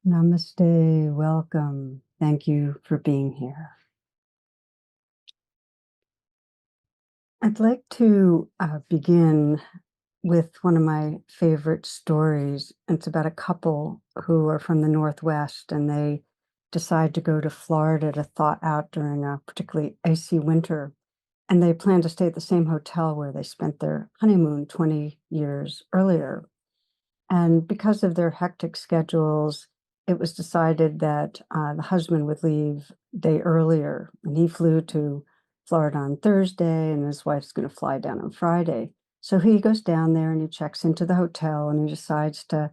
Namaste, welcome. Thank you for being here. I'd like to begin with one of my favorite stories. It's about a couple who are from the Northwest and they decide to go to Florida to thaw out during a particularly icy winter. And they plan to stay at the same hotel where they spent their honeymoon 20 years earlier. And because of their hectic schedules, it was decided that the husband would leave a day earlier, and he flew to Florida on Thursday, and his wife's going to fly down on Friday. So he goes down there and he checks into the hotel and he decides to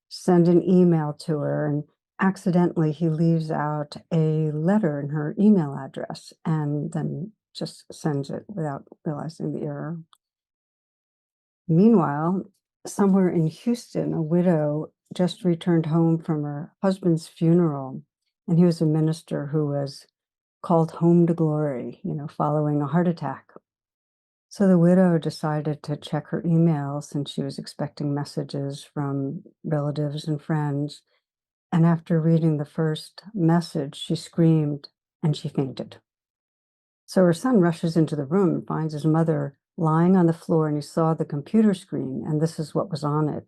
send an email to her. And accidentally, he leaves out a letter in her email address and then just sends it without realizing the error. Meanwhile, somewhere in Houston, a widow just returned home from her husband's funeral, and he was a minister who was called home to glory, following a heart attack. So the widow decided to check her email since she was expecting messages from relatives and friends. And after reading the first message, she screamed and she fainted. So her son rushes into the room and finds his mother lying on the floor, and he saw the computer screen, and this is what was on it.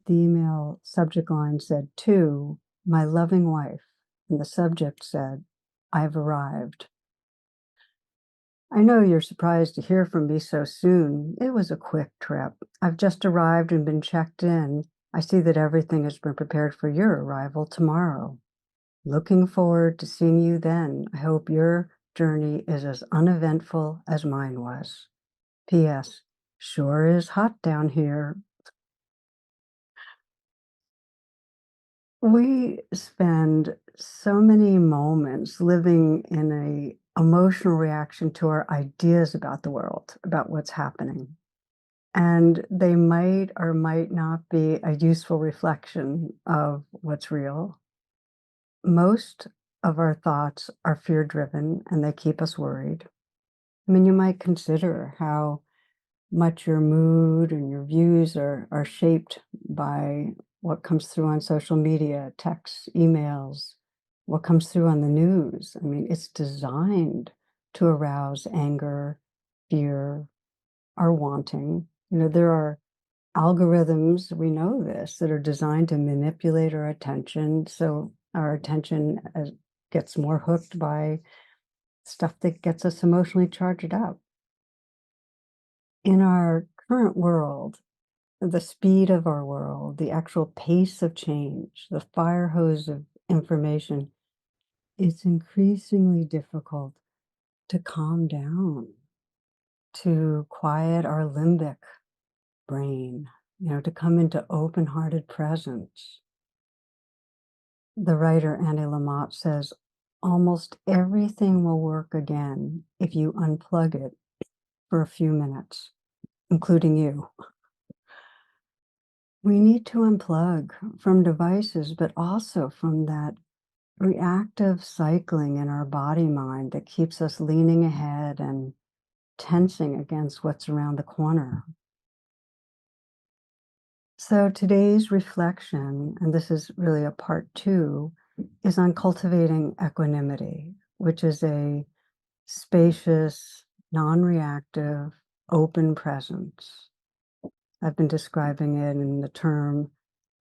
The email subject line said, "To my loving wife," and the subject said, "I've arrived." I know you're surprised to hear from me so soon. It was a quick trip. I've just arrived and been checked in. I see that everything has been prepared for your arrival tomorrow. Looking forward to seeing you then. I hope your journey is as uneventful as mine was. P.S. Sure is hot down here. We spend so many moments living in a emotional reaction to our ideas about the world, about what's happening. And they might or might not be a useful reflection of what's real. Most of our thoughts are fear-driven and they keep us worried. I mean, you might consider how much your mood and your views are shaped by what comes through on social media, texts, emails, what comes through on the news. I mean, it's designed to arouse anger, fear, our wanting. There are algorithms, we know this, that are designed to manipulate our attention. So our attention gets more hooked by stuff that gets us emotionally charged up. In our current world, the speed of our world, the actual pace of change, the fire hose of information, it's increasingly difficult to calm down, to quiet our limbic brain, to come into open-hearted presence. The writer Annie Lamott says, almost everything will work again if you unplug it for a few minutes, including you. We need to unplug from devices, but also from that reactive cycling in our body-mind that keeps us leaning ahead and tensing against what's around the corner. So today's reflection, and this is really a part 2, is on cultivating equanimity, which is a spacious, non-reactive, open presence. I've been describing it in the term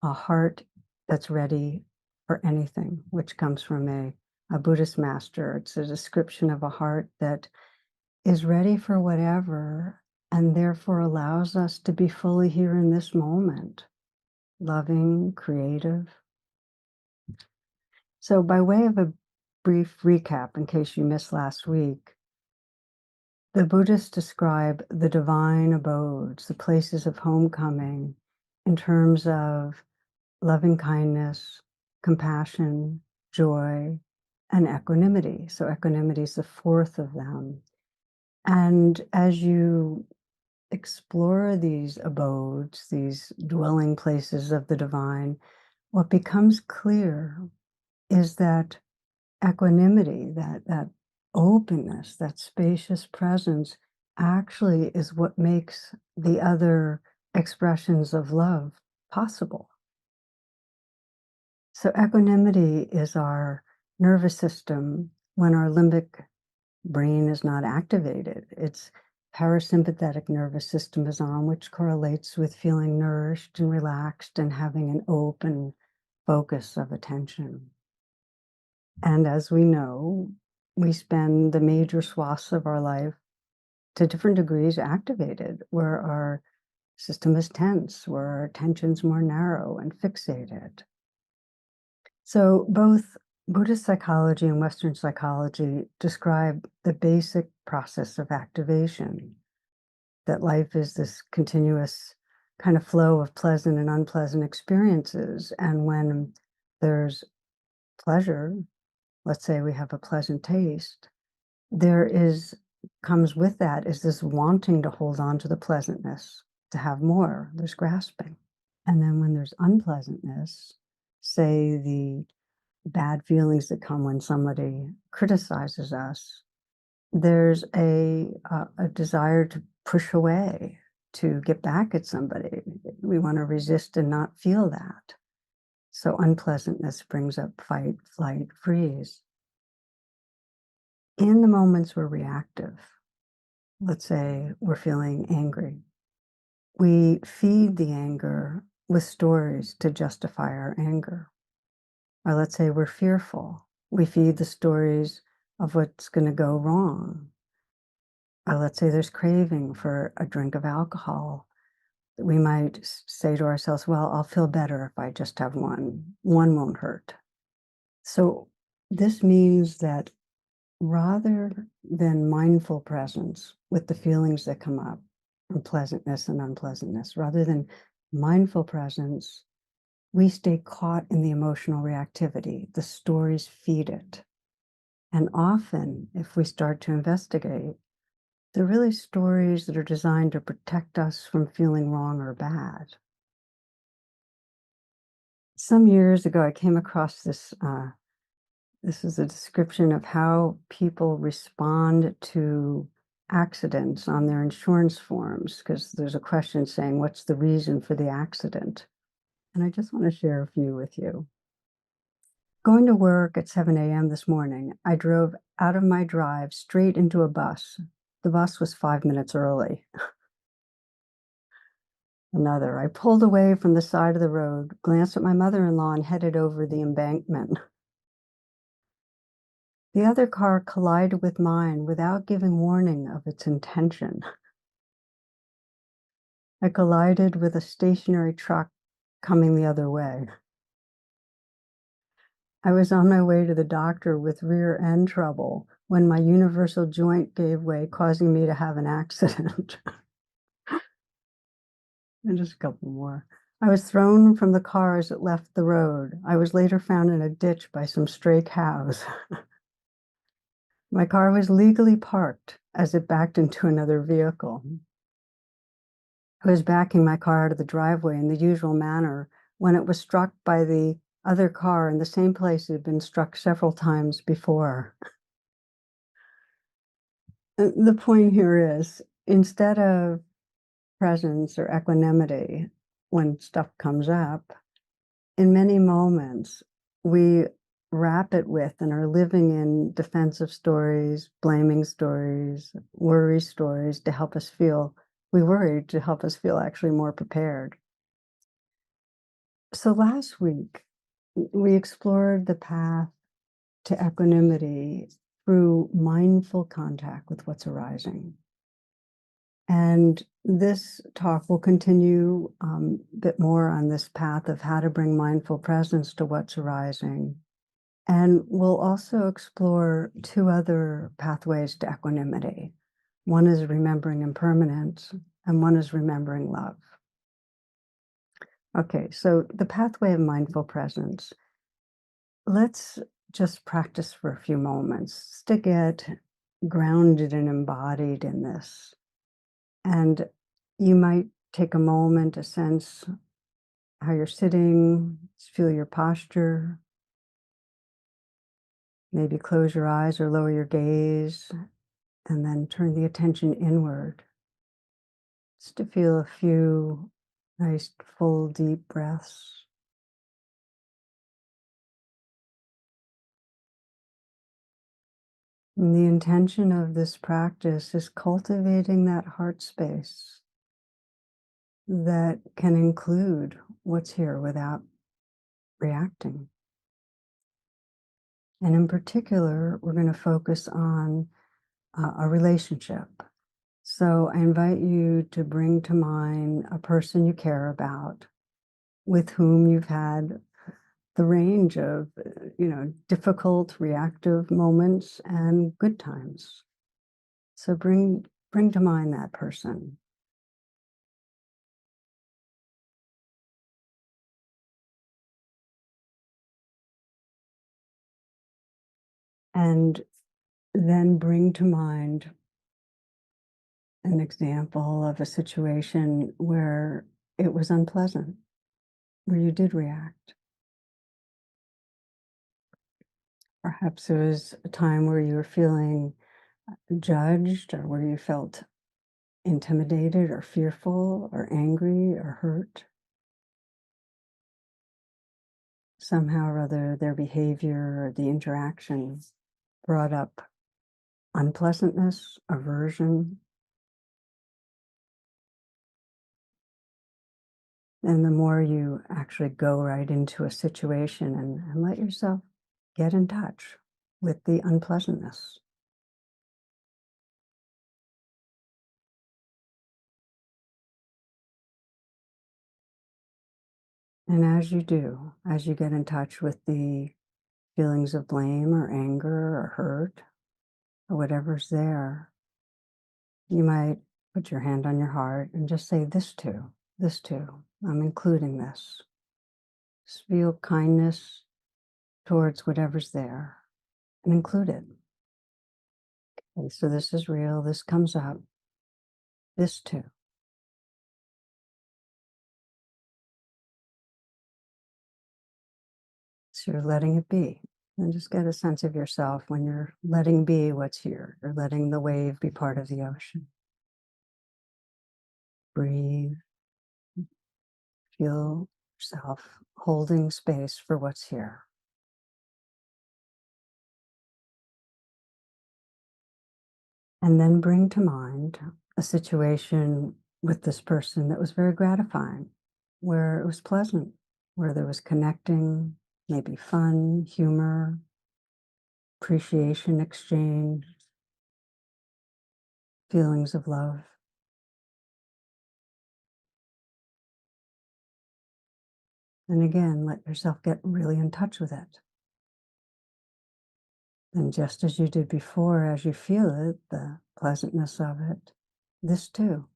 a heart that's ready for anything, which comes from a Buddhist master. It's a description of a heart that is ready for whatever and therefore allows us to be fully here in this moment, loving, creative. So by way of a brief recap, in case you missed last week, the Buddhists describe the divine abodes, the places of homecoming, in terms of loving kindness, compassion, joy, and equanimity. So equanimity is the fourth of them. And as you explore these abodes, these dwelling places of the divine, what becomes clear is that equanimity, that openness, that spacious presence actually is what makes the other expressions of love possible. So equanimity is our nervous system when our limbic brain is not activated. Its parasympathetic nervous system is on, which correlates with feeling nourished and relaxed and having an open focus of attention. And as we know, we spend the major swaths of our life to different degrees activated, where our system is tense, where our attention's more narrow and fixated. So both Buddhist psychology and Western psychology describe the basic process of activation, that life is this continuous kind of flow of pleasant and unpleasant experiences. And when there's pleasure, let's say we have a pleasant taste, there is comes with that is this wanting to hold on to the pleasantness, to have more. There's grasping. And then when there's unpleasantness, say the bad feelings that come when somebody criticizes us, there's a desire to push away, to get back at somebody. We want to resist and not feel that. So unpleasantness brings up fight, flight, freeze. In the moments we're reactive, let's say we're feeling angry, we feed the anger with stories to justify our anger. Or let's say we're fearful, we feed the stories of what's going to go wrong. Or let's say there's craving for a drink of alcohol. We might say to ourselves, well, I'll feel better if I just have one. One won't hurt. So this means that rather than mindful presence with the feelings that come up, from pleasantness and unpleasantness, rather than mindful presence, we stay caught in the emotional reactivity. The stories feed it. And often, if we start to investigate, they're really stories that are designed to protect us from feeling wrong or bad. Some years ago, I came across this. This is a description of how people respond to accidents on their insurance forms, because there's a question saying, what's the reason for the accident? And I just want to share a few with you. Going to work at 7 a.m. this morning, I drove out of my drive straight into a bus. The bus was 5 minutes early. Another, I pulled away from the side of the road, glanced at my mother-in-law, and headed over the embankment. The other car collided with mine without giving warning of its intention. I collided with a stationary truck coming the other way. I was on my way to the doctor with rear end trouble when my universal joint gave way, causing me to have an accident. And just a couple more. I was thrown from the car as it left the road. I was later found in a ditch by some stray cows. My car was legally parked as it backed into another vehicle. I was backing my car out of the driveway in the usual manner when it was struck by the other car in the same place it had been struck several times before. The point here is, instead of presence or equanimity when stuff comes up, in many moments, we wrap it with and are living in defensive stories, blaming stories, worry stories to help us feel, we worry to help us feel actually more prepared. So last week, we explored the path to equanimity through mindful contact with what's arising. And this talk will continue a bit more on this path of how to bring mindful presence to what's arising. And we'll also explore two other pathways to equanimity. One is remembering impermanence, and one is remembering love. Okay, so the pathway of mindful presence. Let's just practice for a few moments to get grounded and embodied in this. And you might take a moment to sense how you're sitting, feel your posture, maybe close your eyes or lower your gaze, and then turn the attention inward, just to feel a few nice, full, deep breaths. And the intention of this practice is cultivating that heart space that can include what's here without reacting. And in particular, we're going to focus on a relationship. So I invite you to bring to mind a person you care about with whom you've had the range of, difficult reactive moments and good times. So bring to mind that person. And then bring to mind an example of a situation where it was unpleasant, where you did react. Perhaps it was a time where you were feeling judged or where you felt intimidated or fearful or angry or hurt. Somehow or other, their behavior or the interaction brought up unpleasantness, aversion. And the more you actually go right into a situation and let yourself get in touch with the unpleasantness. And as you do, as you get in touch with the feelings of blame or anger or hurt or whatever's there, you might put your hand on your heart and just say, this too, I'm including this. Just feel kindness towards whatever's there and include it. Okay, so this is real, this comes up, this too. So you're letting it be. And just get a sense of yourself when you're letting be what's here. You're letting the wave be part of the ocean. Breathe, feel yourself holding space for what's here. And then bring to mind a situation with this person that was very gratifying, where it was pleasant, where there was connecting, maybe fun, humor, appreciation exchange, feelings of love. And again, let yourself get really in touch with it. And just as you did before, as you feel it, the pleasantness of it, this too,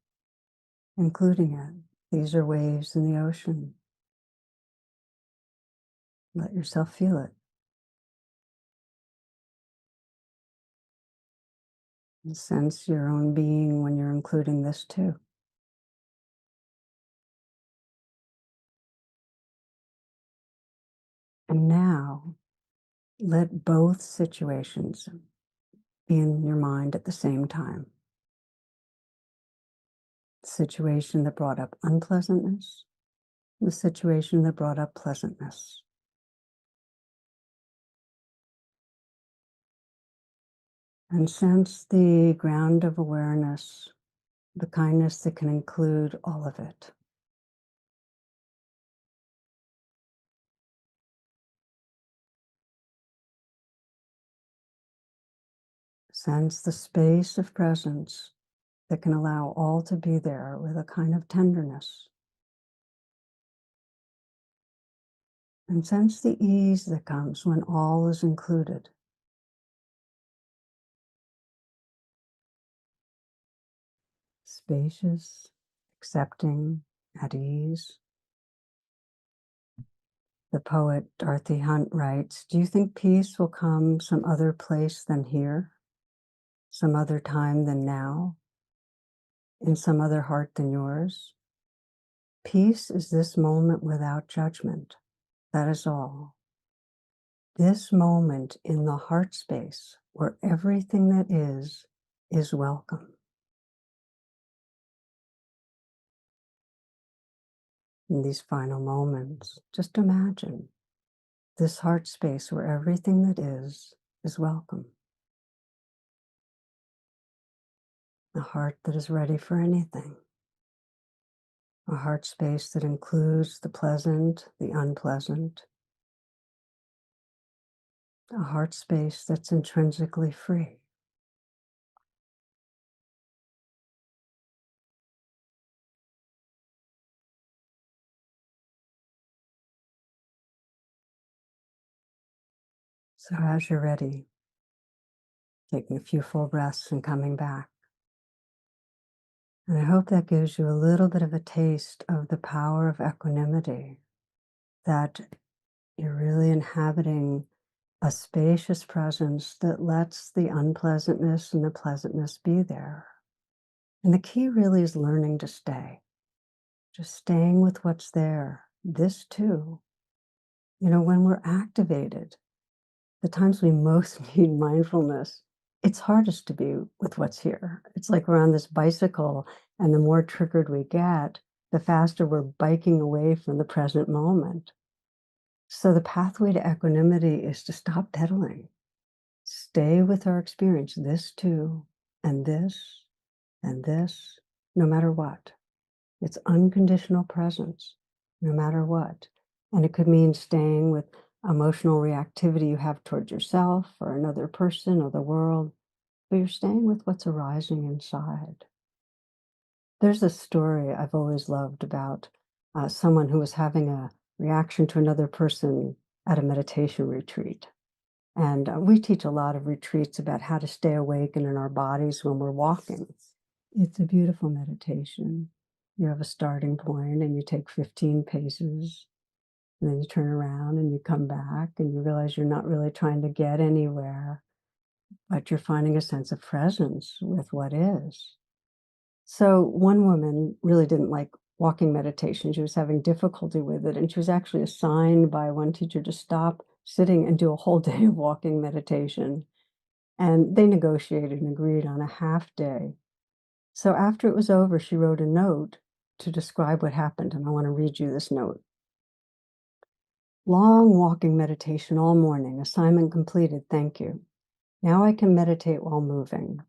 including it. These are waves in the ocean. Let yourself feel it. And sense your own being when you're including this too. And now let both situations be in your mind at the same time. The situation that brought up unpleasantness, the situation that brought up pleasantness. And sense the ground of awareness, the kindness that can include all of it. Sense the space of presence that can allow all to be there with a kind of tenderness. And sense the ease that comes when all is included. Spacious, accepting, at ease. The poet Dorothy Hunt writes, "Do you think peace will come some other place than here? Some other time than now? In some other heart than yours? Peace is this moment without judgment. That is all. This moment in the heart space where everything that is welcome." In these final moments, just imagine this heart space where everything that is welcome. a heart that is ready for anything, a heart space that includes the pleasant, the unpleasant, a heart space that's intrinsically free. So as you're ready, taking a few full breaths and coming back. And I hope that gives you a little bit of a taste of the power of equanimity, that you're really inhabiting a spacious presence that lets the unpleasantness and the pleasantness be there. And the key really is learning to stay, just staying with what's there. This too, when we're activated, the times we most need mindfulness, it's hardest to be with what's here. It's like we're on this bicycle, and the more triggered we get, the faster we're biking away from the present moment. So the pathway to equanimity is to stop pedaling, stay with our experience, this too, and this, and this, no matter what. It's unconditional presence, no matter what. And it could mean staying with emotional reactivity you have towards yourself or another person or the world, but you're staying with what's arising inside. There's a story I've always loved about someone who was having a reaction to another person at a meditation retreat. And we teach a lot of retreats about how to stay awake and in our bodies when we're walking. It's a beautiful meditation. You have a starting point and you take 15 paces, and then you turn around and you come back and you realize you're not really trying to get anywhere, but you're finding a sense of presence with what is. So one woman really didn't like walking meditation. She was having difficulty with it, and she was actually assigned by one teacher to stop sitting and do a whole day of walking meditation. And they negotiated and agreed on a half day. So after it was over, she wrote a note to describe what happened, and I want to read you this note. Long walking meditation all morning. Assignment completed. Thank you. Now I can meditate while moving.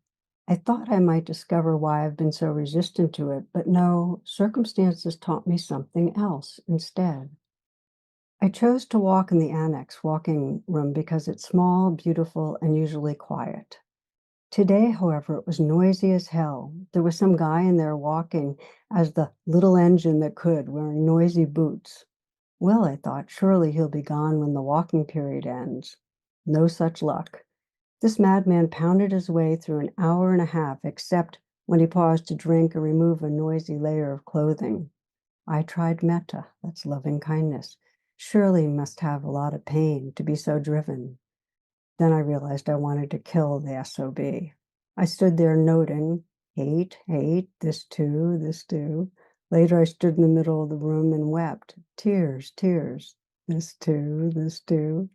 I thought I might discover why I've been so resistant to it, but no, circumstances taught me something else instead. I chose to walk in the annex walking room because it's small, beautiful, and usually quiet. Today, however, it was noisy as hell. There was some guy in there walking as the little engine that could, wearing noisy boots. Well, I thought, surely he'll be gone when the walking period ends. No such luck. This madman pounded his way through an hour and a half, except when he paused to drink or remove a noisy layer of clothing. I tried metta, that's loving kindness. Surely he must have a lot of pain to be so driven. Then I realized I wanted to kill the SOB. I stood there noting, hate, hate, this too, this too. Later, I stood in the middle of the room and wept, tears, tears, this too, this too.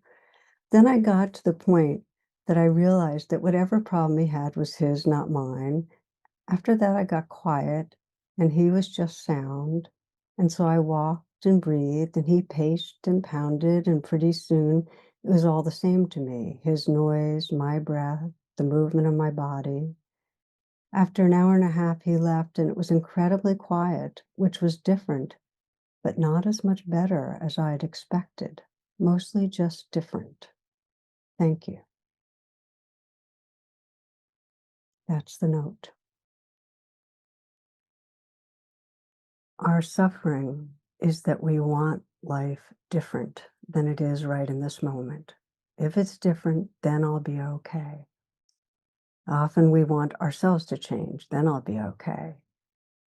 Then I got to the point that I realized that whatever problem he had was his, not mine. After that, I got quiet, and he was just sound. And so I walked and breathed, and he paced and pounded, and pretty soon it was all the same to me, his noise, my breath, the movement of my body. After an hour and a half, he left, and it was incredibly quiet, which was different, but not as much better as I had expected, mostly just different. Thank you. That's the note. Our suffering is that we want life different than it is right in this moment. If it's different, then I'll be okay. Often we want ourselves to change, then I'll be okay.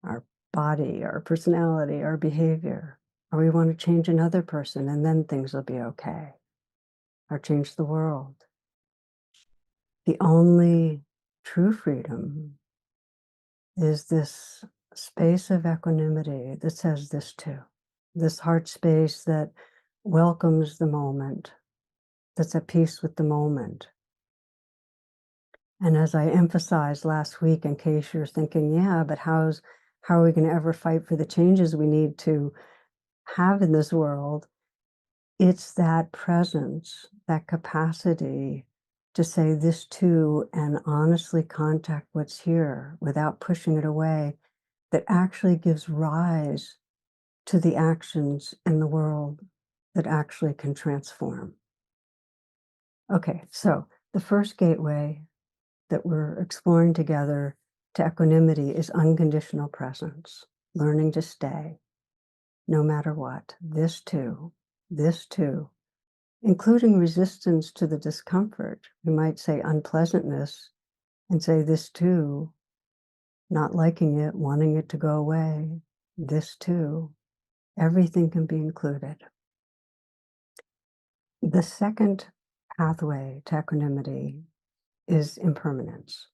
Our body, our personality, our behavior. Or we want to change another person and then things will be okay. Or change the world. The only true freedom is this space of equanimity that says this too. This heart space that welcomes the moment, that's at peace with the moment. And as I emphasized last week, in case you're thinking, yeah, but how are we going to ever fight for the changes we need to have in this world? It's that presence, that capacity to say this too and honestly contact what's here without pushing it away, that actually gives rise to the actions in the world that actually can transform. Okay, so the first gateway that we're exploring together to equanimity is unconditional presence, learning to stay no matter what. This too, including resistance to the discomfort. We might say unpleasantness and say this too, not liking it, wanting it to go away. This too, everything can be included. The second pathway to equanimity is impermanence.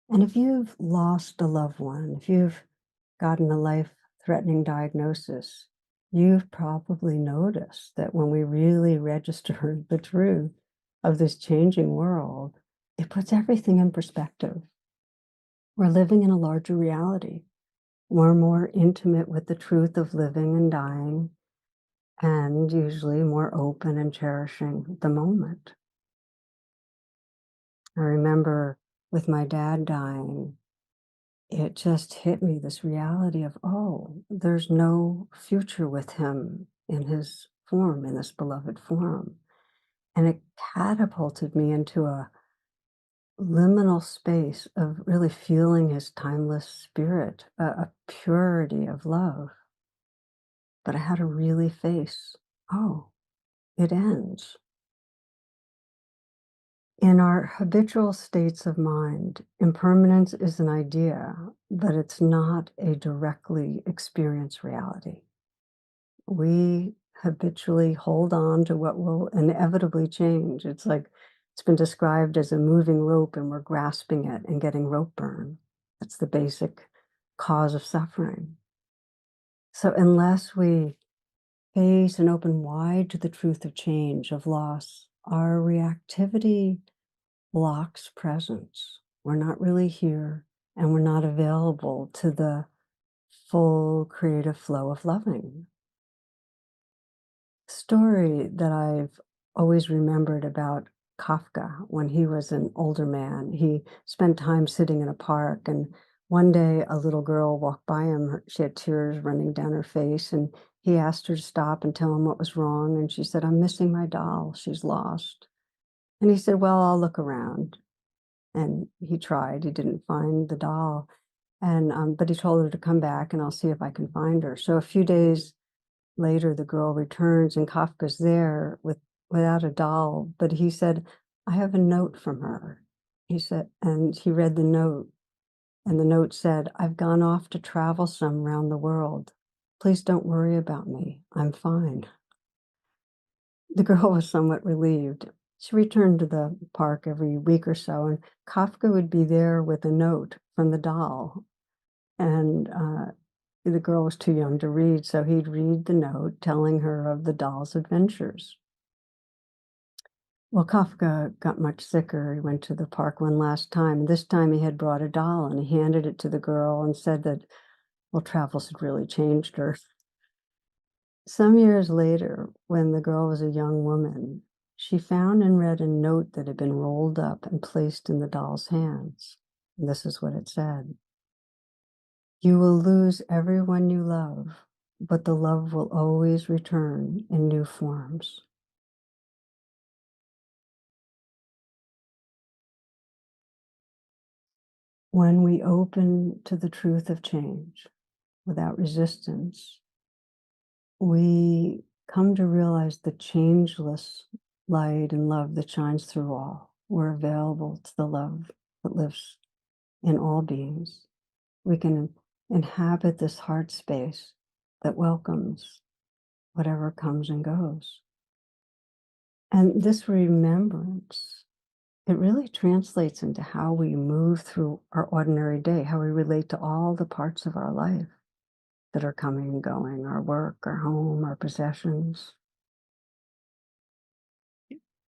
And if you've lost a loved one, if you've gotten a life-threatening diagnosis, you've probably noticed that when we really register the truth of this changing world, it puts everything in perspective. We're living in a larger reality. We're more intimate with the truth of living and dying, and usually more open and cherishing the moment. I remember with my dad dying, it just hit me, this reality of, oh, there's no future with him in his form, in this beloved form. And it catapulted me into a liminal space of really feeling his timeless spirit, a purity of love. But I had to really face, oh, it ends. In our habitual states of mind, impermanence is an idea, but it's not a directly experienced reality. We habitually hold on to what will inevitably change. It's like it's been described as a moving rope and we're grasping it and getting rope burn. That's the basic cause of suffering. So unless we face and open wide to the truth of change, of loss, our reactivity blocks presence. We're not really here and we're not available to the full creative flow of loving. Story that I've always remembered about Kafka when he was an older man. He spent time sitting in a park, and one day a little girl walked by him. She had tears running down her face, and he asked her to stop and tell him what was wrong. And she said, "I'm missing my doll. She's lost." And he said, "Well, I'll look around." And he tried. He didn't find the doll. And but he told her to come back and I'll see if I can find her. So a few days later, the girl returns and Kafka's there without a doll, but he said, "I have a note from her." He said, and he read the note, and the note said, "I've gone off to travel some round the world. Please don't worry about me. I'm fine." The girl was somewhat relieved. She returned to the park every week or so, and Kafka would be there with a note from the doll. And the girl was too young to read, so he'd read the note telling her of the doll's adventures. Well, Kafka got much sicker. He went to the park one last time. This time he had brought a doll and he handed it to the girl and said that, well, travels had really changed her. Some years later, when the girl was a young woman, she found and read a note that had been rolled up and placed in the doll's hands. And this is what it said: "You will lose everyone you love, but the love will always return in new forms." When we open to the truth of change without resistance, we come to realize the changeless light and love that shines through all. We're available to the love that lives in all beings. We can inhabit this heart space that welcomes whatever comes and goes. And this remembrance, it really translates into how we move through our ordinary day, how we relate to all the parts of our life that are coming and going, our work, our home, our possessions.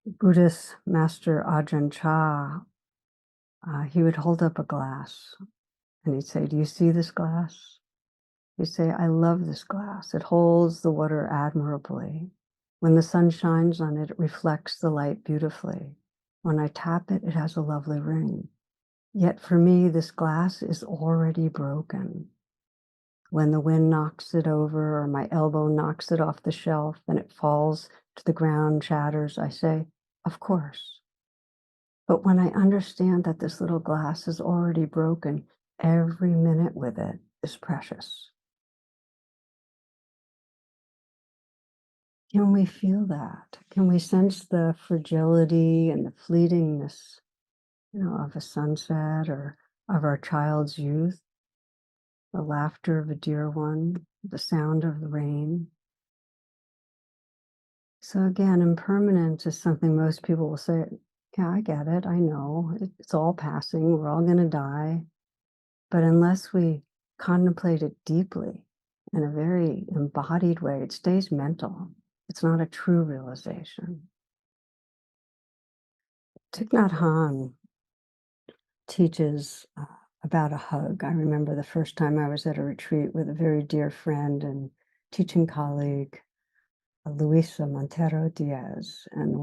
Buddhist master Ajahn Chah, he would hold up a glass and he'd say, "Do you see this glass?" He'd say, "I love this glass. It holds the water admirably. When the sun shines on it, it reflects the light beautifully. When I tap it, it has a lovely ring. Yet for me, this glass is already broken. When the wind knocks it over or my elbow knocks it off the shelf and it falls to the ground, shatters, I say, of course. But when I understand that this little glass is already broken, every minute with it is precious. Can we feel that? Can we sense the fragility and the fleetingness, of a sunset or of our child's youth, the laughter of a dear one, the sound of the rain? So again, impermanence is something most people will say, yeah, I get it. I know it's all passing. We're all going to die. But unless we contemplate it deeply in a very embodied way, it stays mental. It's not a true realization. Thich Nhat Hanh teaches about a hug. I remember the first time I was at a retreat with a very dear friend and teaching colleague, Luisa Montero Diaz, and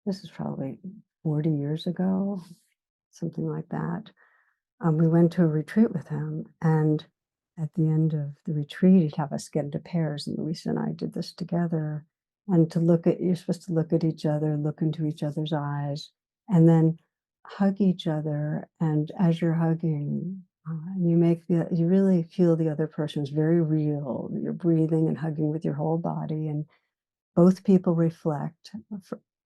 this is probably 40 years ago, something like that. We went to a retreat with him, and at the end of the retreat, he'd have us get into pairs, and Luisa and I did this together. And you're supposed to look at each other, look into each other's eyes, and then hug each other. And as you're hugging, you really feel the other person is very real. You're breathing and hugging with your whole body, and both people reflect.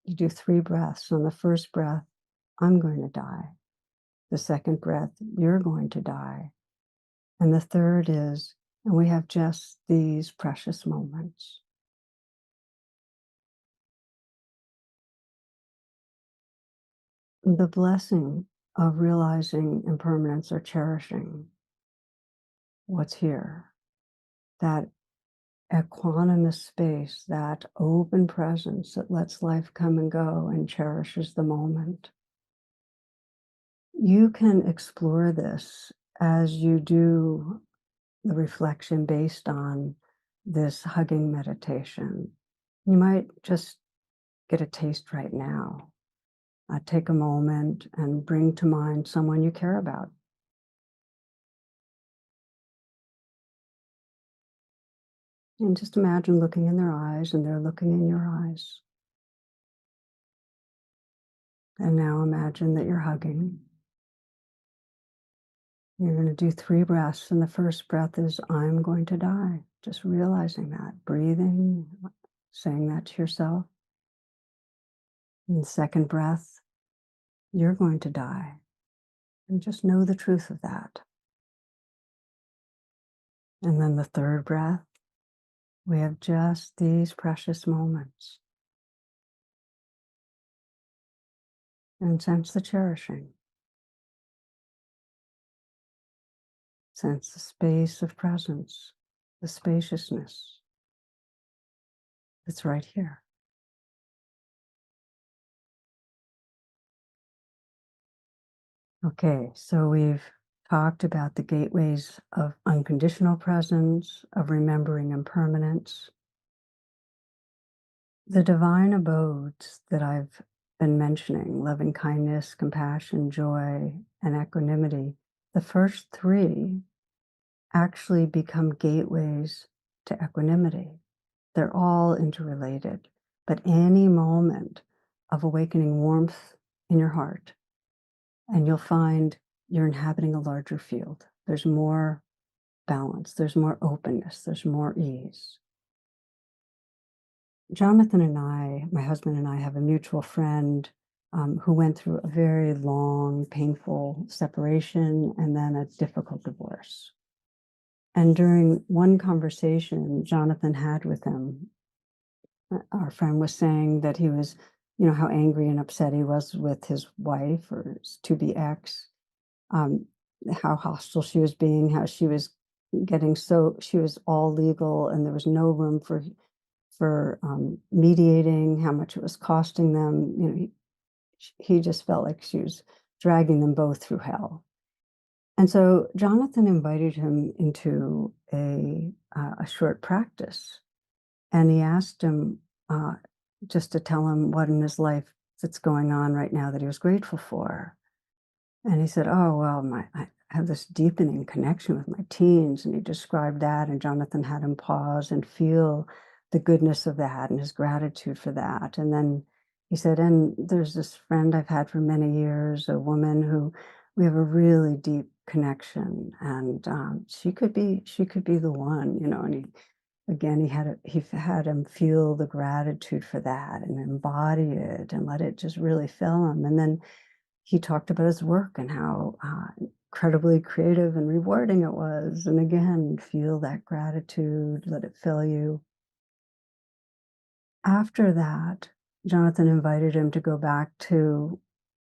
You do 3 breaths. On the first breath, I'm going to die. The second breath, you're going to die. And the third is, and we have just these precious moments. The blessing of realizing impermanence or cherishing what's here, that equanimous space, that open presence that lets life come and go and cherishes the moment. You can explore this as you do the reflection based on this hugging meditation. You might just get a taste right now. Take a moment and bring to mind someone you care about. And just imagine looking in their eyes and they're looking in your eyes. And now imagine that you're hugging. You're going to do 3 breaths. And the first breath is, I'm going to die. Just realizing that, breathing, saying that to yourself. And the second breath, you're going to die. And just know the truth of that. And then the third breath, we have just these precious moments. And sense the cherishing. Sense the space of presence, the spaciousness that's right here. Okay, so we've talked about the gateways of unconditional presence, of remembering impermanence. The divine abodes that I've been mentioning, loving kindness, compassion, joy, and equanimity, the first 3 actually become gateways to equanimity. They're all interrelated, but any moment of awakening warmth in your heart, and you'll find you're inhabiting a larger field. There's more balance, there's more openness, there's more ease. Jonathan and I, my husband and I, have a mutual friend who went through a very long, painful separation and then a difficult divorce. And during one conversation Jonathan had with him, our friend was saying that he was, how angry and upset he was with his wife or his to-be ex, um, how hostile she was being, how she was she was all legal and there was no room for mediating, how much it was costing them. He just felt like she was dragging them both through hell. And so Jonathan invited him into a short practice, and he asked him just to tell him what in his life that's going on right now that he was grateful for. And he said, "Oh, well, I have this deepening connection with my teens." And he described that, and Jonathan had him pause and feel the goodness of that and his gratitude for that. And then he said, "And there's this friend I've had for many years, a woman who we have a really deep connection, and she could be the one, you know." And again, he had him feel the gratitude for that and embody it and let it just really fill him. And then he talked about his work and how incredibly creative and rewarding it was. And again, feel that gratitude, let it fill you. After that, Jonathan invited him to go back to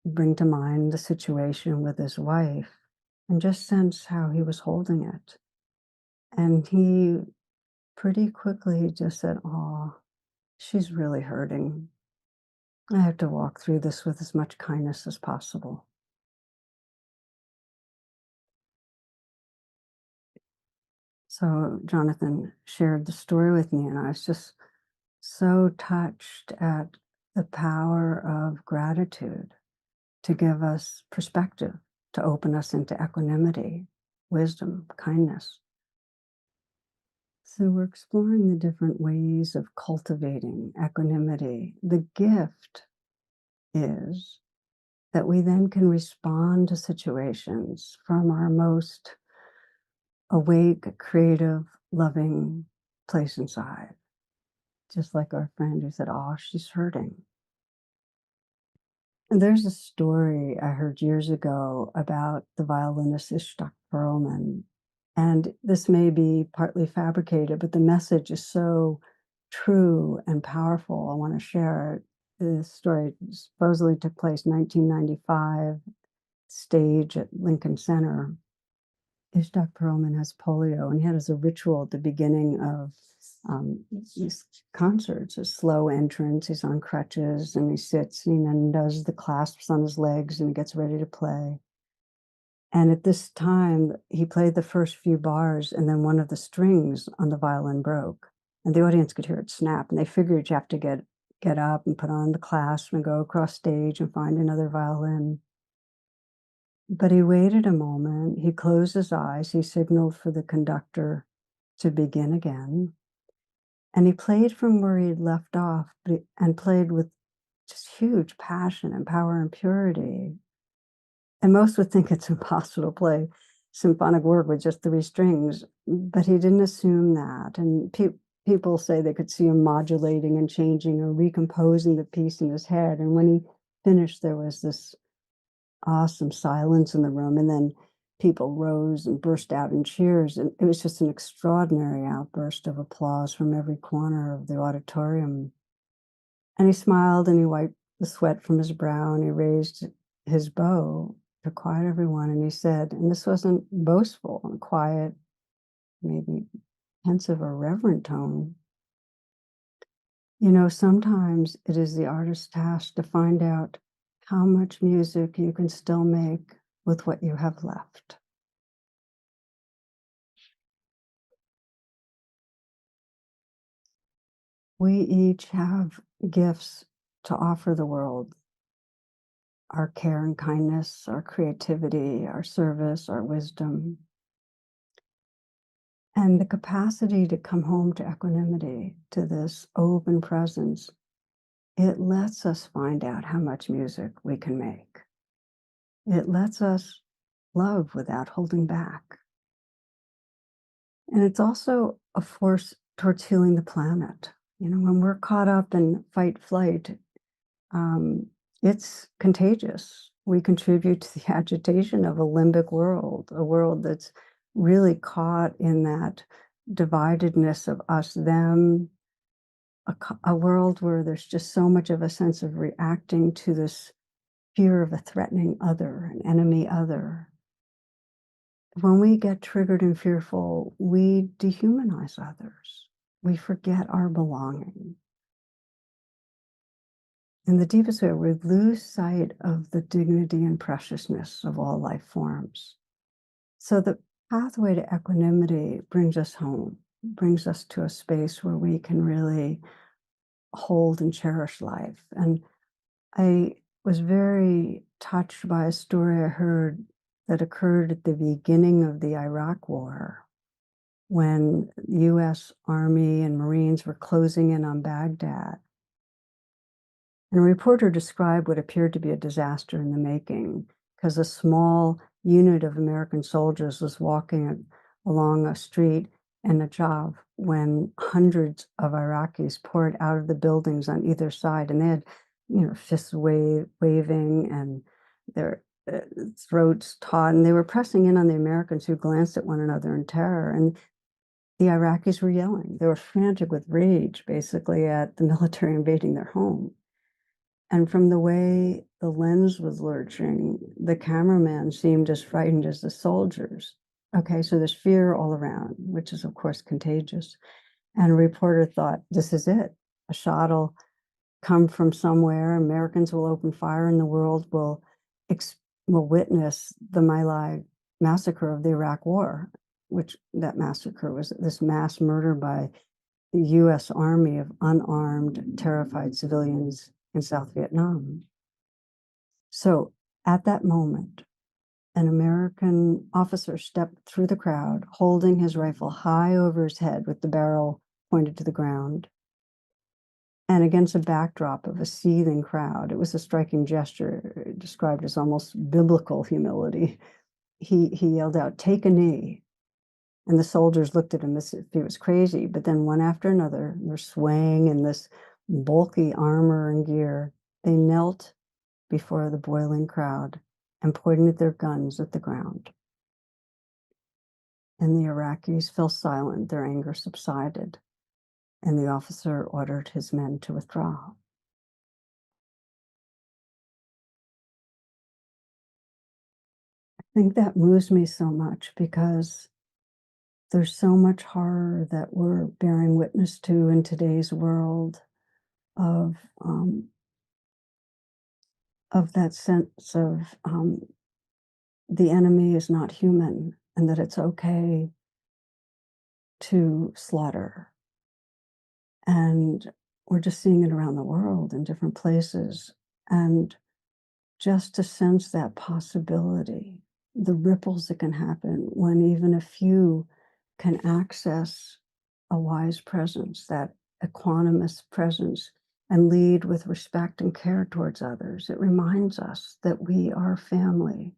bring to mind the situation with his wife and just sense how he was holding it. And he pretty quickly just said, "Oh, she's really hurting. I have to walk through this with as much kindness as possible." So Jonathan shared the story with me, and I was just so touched at the power of gratitude to give us perspective, to open us into equanimity, wisdom, kindness. So we're exploring the different ways of cultivating equanimity. The gift is that we then can respond to situations from our most awake, creative, loving place inside. Just like our friend who said, "Oh, she's hurting." And there's a story I heard years ago about the violinist Ishtar Perlman. And this may be partly fabricated, but the message is so true and powerful. I want to share it. This story supposedly took place 1995, stage at Lincoln Center. Ishtar Perlman has polio, and he has a ritual at the beginning of these concerts, a slow entrance. He's on crutches and he sits, and does the clasps on his legs and he gets ready to play. And at this time, he played the first few bars, and then one of the strings on the violin broke, and the audience could hear it snap. And they figured you have to get up and put on the clasp and go across stage and find another violin. But he waited a moment, he closed his eyes, he signaled for the conductor to begin again, and he played from where he'd left off, and played with just huge passion and power and purity. And most would think it's impossible to play symphonic work with just 3 strings, but he didn't assume that, and people say they could see him modulating and changing or recomposing the piece in his head, and when he finished, there was this awesome silence in the room, and then people rose and burst out in cheers, and it was just an extraordinary outburst of applause from every corner of the auditorium. And he smiled and he wiped the sweat from his brow and he raised his bow to quiet everyone, and he said, and this wasn't boastful and quiet, maybe pensive or reverent tone, "You know, sometimes it is the artist's task to find out how much music you can still make with what you have left." We each have gifts to offer the world: our care and kindness, our creativity, our service, our wisdom, and the capacity to come home to equanimity, to this open presence. It lets us find out how much music we can make. It lets us love without holding back. And it's also a force towards healing the planet. You know, when we're caught up in fight flight, um, it's contagious. We contribute to the agitation of a limbic world, a world that's really caught in that dividedness of us, them, a world where there's just so much of a sense of reacting to this fear of a threatening other, an enemy other. When we get triggered and fearful, we dehumanize others. We forget our belonging. In the deepest way, we lose sight of the dignity and preciousness of all life forms. So the pathway to equanimity brings us home, brings us to a space where we can really hold and cherish life. And I was very touched by a story I heard that occurred at the beginning of the Iraq War when US Army and Marines were closing in on Baghdad. And a reporter described what appeared to be a disaster in the making because a small unit of American soldiers was walking along a street in Najaf when hundreds of Iraqis poured out of the buildings on either side, and they had, fists waving and their throats taut, and they were pressing in on the Americans who glanced at one another in terror. And the Iraqis were yelling. They were frantic with rage, basically, at the military invading their home. And from the way the lens was lurching, the cameraman seemed as frightened as the soldiers. Okay, so there's fear all around, which is, of course, contagious. And a reporter thought, this is it. A shot will come from somewhere. Americans will open fire, and the world will witness the My Lai massacre of the Iraq War, which that massacre was this mass murder by the U.S. Army of unarmed, terrified civilians in South Vietnam. So at that moment, an American officer stepped through the crowd, holding his rifle high over his head with the barrel pointed to the ground. And against a backdrop of a seething crowd, it was a striking gesture described as almost biblical humility. He yelled out, "Take a knee." And the soldiers looked at him as if he was crazy. But then one after another, they're swaying in this bulky armor and gear. They knelt before the boiling crowd and pointed their guns at the ground. And the Iraqis fell silent, their anger subsided, and the officer ordered his men to withdraw. I think that moves me so much because there's so much horror that we're bearing witness to in today's world of that sense of the enemy is not human and that it's okay to slaughter. And we're just seeing it around the world in different places. And just to sense that possibility, the ripples that can happen when even a few can access a wise presence, that equanimous presence, and lead with respect and care towards others. It reminds us that we are family.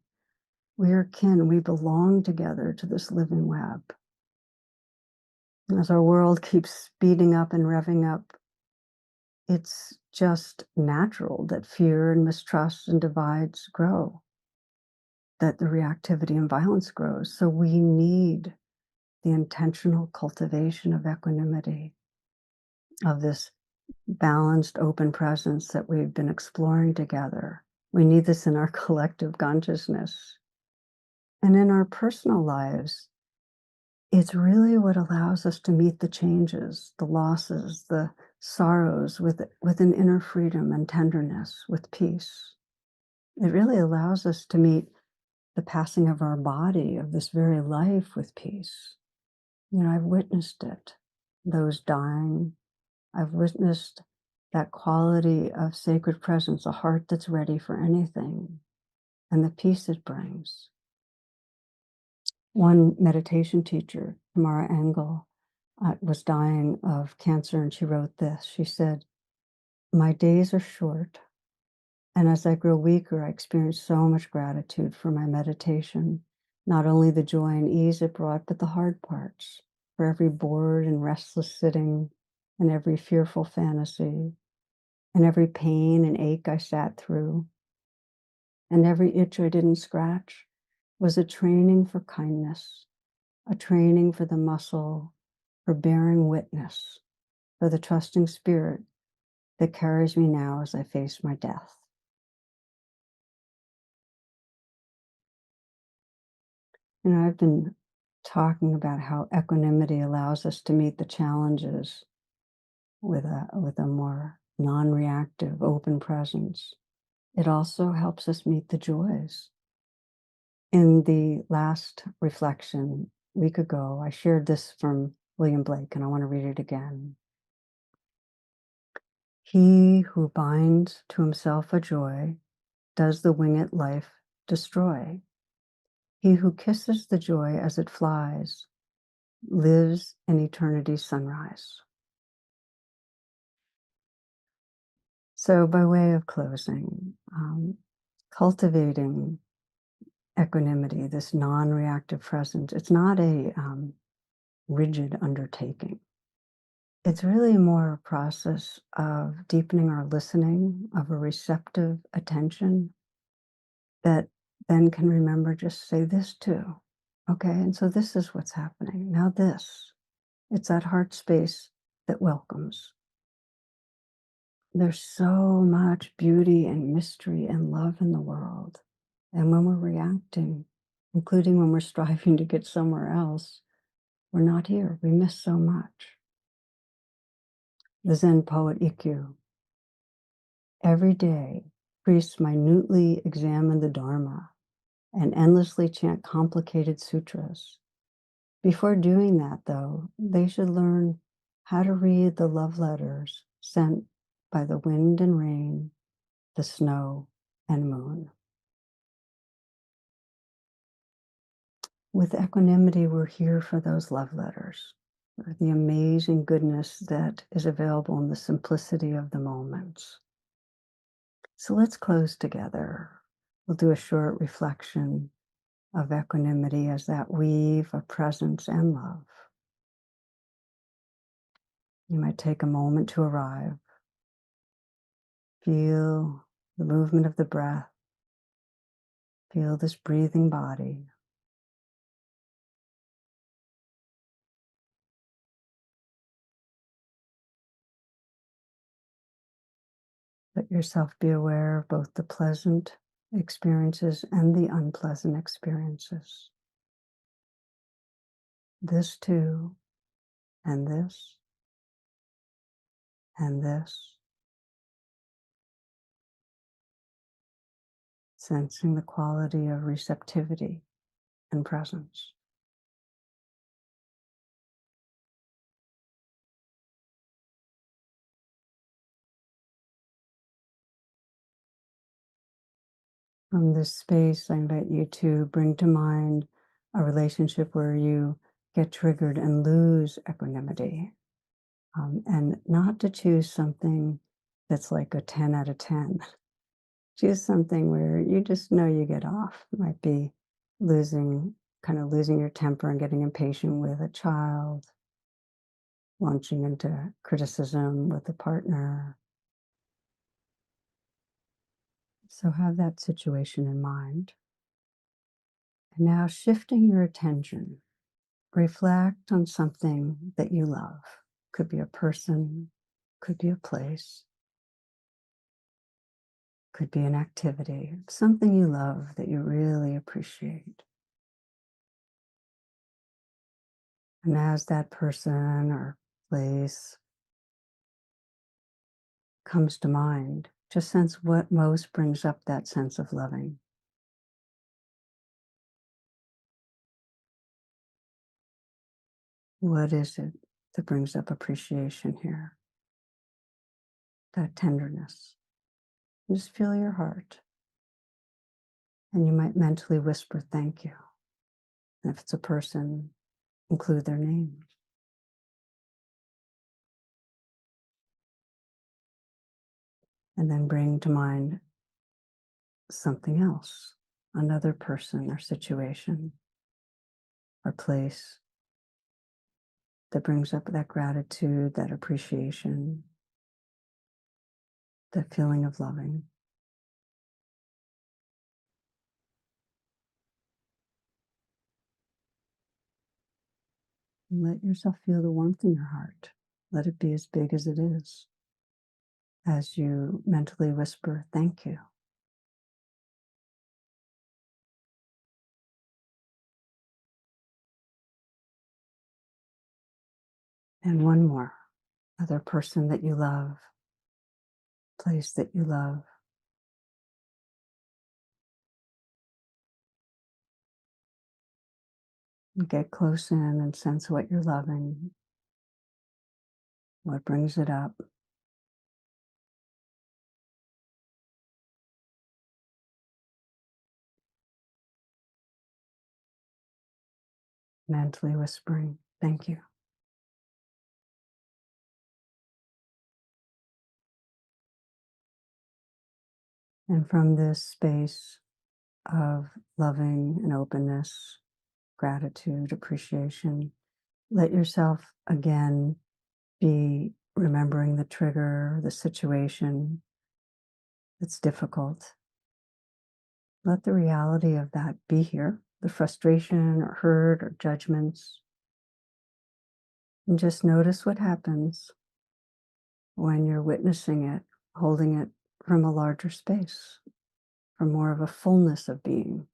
We are kin. We belong together to this living web. As our world keeps speeding up and revving up, it's just natural that fear and mistrust and divides grow, that the reactivity and violence grows. So we need the intentional cultivation of equanimity, of this balanced, open presence that we've been exploring together. We need this in our collective consciousness. And in our personal lives, it's really what allows us to meet the changes, the losses, the sorrows with an inner freedom and tenderness, with peace. It really allows us to meet the passing of our body, of this very life, with peace. I've witnessed it, those dying. I've witnessed that quality of sacred presence, a heart that's ready for anything, and the peace it brings. One meditation teacher, Tamara Engel, was dying of cancer, and she wrote this. She said, "My days are short, and as I grow weaker, I experience so much gratitude for my meditation, not only the joy and ease it brought, but the hard parts, for every bored and restless sitting, and every fearful fantasy, and every pain and ache I sat through, and every itch I didn't scratch was a training for kindness, a training for the muscle, for bearing witness, for the trusting spirit that carries me now as I face my death." I've been talking about how equanimity allows us to meet the challenges with a more non-reactive, open presence. It also helps us meet the joys. In the last reflection a week ago, I shared this from William Blake, and I want to read it again. He who binds to himself a joy does the winged life destroy. He who kisses the joy as it flies lives in eternity's sunrise. So, by way of closing, cultivating equanimity, this non reactive presence, it's not a rigid undertaking. It's really more a process of deepening our listening, of a receptive attention that then can remember just say this too. Okay, and so this is what's happening. Now, this. It's that heart space that welcomes. There's so much beauty and mystery and love in the world. And when we're reacting, including when we're striving to get somewhere else, we're not here. We miss so much. The Zen poet Ikkyu, every day, priests minutely examine the Dharma and endlessly chant complicated sutras. Before doing that, though, they should learn how to read the love letters sent by the wind and rain, the snow and moon. With equanimity, we're here for those love letters, for the amazing goodness that is available in the simplicity of the moments. So let's close together. We'll do a short reflection of equanimity as that weave of presence and love. You might take a moment to arrive. Feel the movement of the breath. Feel this breathing body. Let yourself be aware of both the pleasant experiences and the unpleasant experiences. This too, and this, and this. Sensing the quality of receptivity and presence. From this space, I invite you to bring to mind a relationship where you get triggered and lose equanimity. And not to choose something that's like a 10 out of 10. Choose something where you just know you get off. It might be losing your temper and getting impatient with a child, launching into criticism with a partner. So have that situation in mind. And now shifting your attention, reflect on something that you love. Could be a person, could be a place, could be an activity, something you love that you really appreciate. And as that person or place comes to mind, just sense what most brings up that sense of loving. What is it that brings up appreciation here? That tenderness. Just feel your heart. And you might mentally whisper, thank you. And if it's a person, include their name. And then bring to mind something else, another person or situation or place that brings up that gratitude, that appreciation, that feeling of loving. And let yourself feel the warmth in your heart. Let it be as big as it is as you mentally whisper, thank you. And one more, other person that you love, place that you love. And get close in and sense what you're loving, what brings it up. mentally whispering, thank you. And from this space of loving and openness, gratitude, appreciation, let yourself again be remembering the trigger, the situation that's difficult. Let the reality of that be here, the frustration or hurt or judgments, and just notice what happens when you're witnessing it, holding it from a larger space, from more of a fullness of being.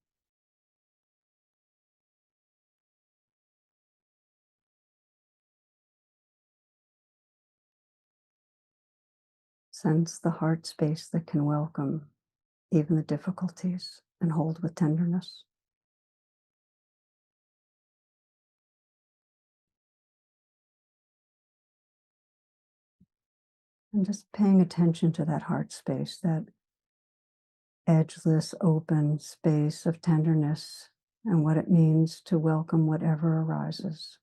Sense the heart space that can welcome even the difficulties and hold with tenderness. And just paying attention to that heart space, that edgeless, open space of tenderness and what it means to welcome whatever arises,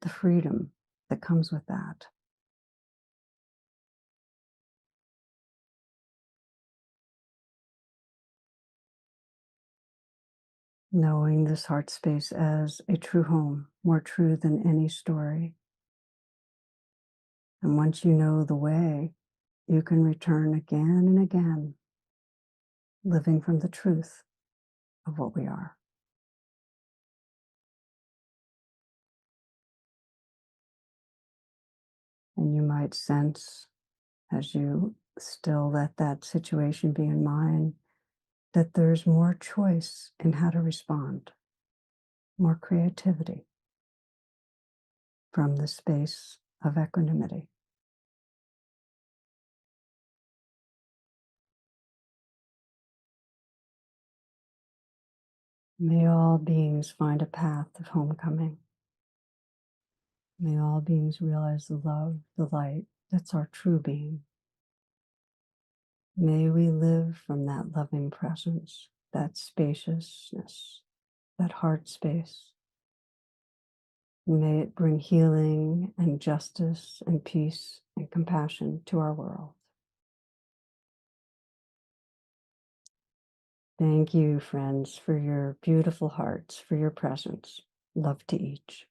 the freedom that comes with that. Knowing this heart space as a true home, more true than any story. And once you know the way, you can return again and again, living from the truth of what we are. And you might sense, as you still let that situation be in mind, that there's more choice in how to respond, more creativity from the space of equanimity. May all beings find a path of homecoming. May all beings realize the love, the light that's our true being. May we live from that loving presence, that spaciousness, that heart space. May it bring healing and justice and peace and compassion to our world. Thank you, friends, for your beautiful hearts, for your presence. Love to each.